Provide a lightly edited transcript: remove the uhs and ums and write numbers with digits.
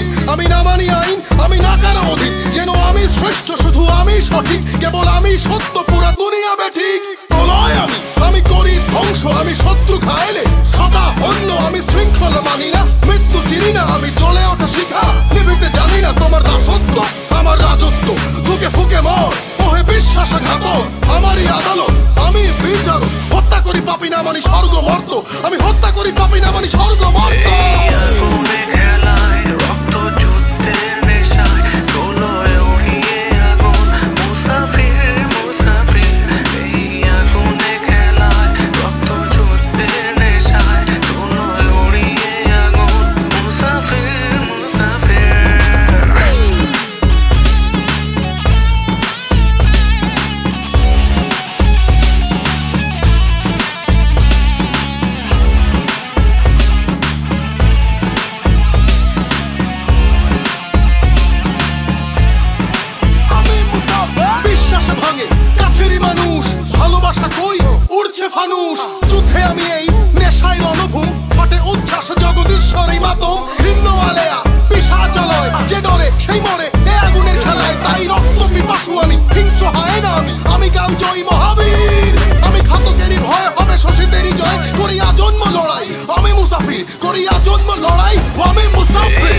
চিরদিন। আমি না মানি আইন, আমি না কারো অধীন, যেন আমি শ্রেষ্ঠ, শুধু আমি সঠিক, কেবল আমি সত্য, পুরা দুনিয়া বেঠিক। প্রলয় আমি করি ধ্বংস, আমি শত্রু খাইলে সদা অন্য, আমি শৃঙ্খলা মানি না, মৃত্যু চিনি না, আমি জ্বলে ওঠা শিখা, নিভিতে জানি না তোমার দাসত্ব, আমার রাজত্ব, ফুকে ফুকে মর ওহে বিশ্বাসঘাতক, আমারই আদালত, আমি বিচারক, হত্যা করি পাপি না মানি স্বর্গ মর্ত, আমি হত্যা করি পাপি না মানি স্বর্গ মর্ত। ফানুষ যুদ্ধে আমি এই নেশায় রণভূম, ফাটে উচ্ছ্বাস জগদীশ্বরী মাতম, ভিন্ন আলেয়া পিশাচালয়, যে ডরে সেই মরে এ আগুনের খেলায়, তাই রক্ত পিপাসু আমি, হিংস্র হয় না আমি কাল জয়ী মহাবীর, আমি ঘাতকেরই ভয় হবে শোষিতেরই জয়, করিয়া জন্ম লড়াই, আমি মুসাফির করিয়া জন্ম লড়াই, আমি মুসাফির।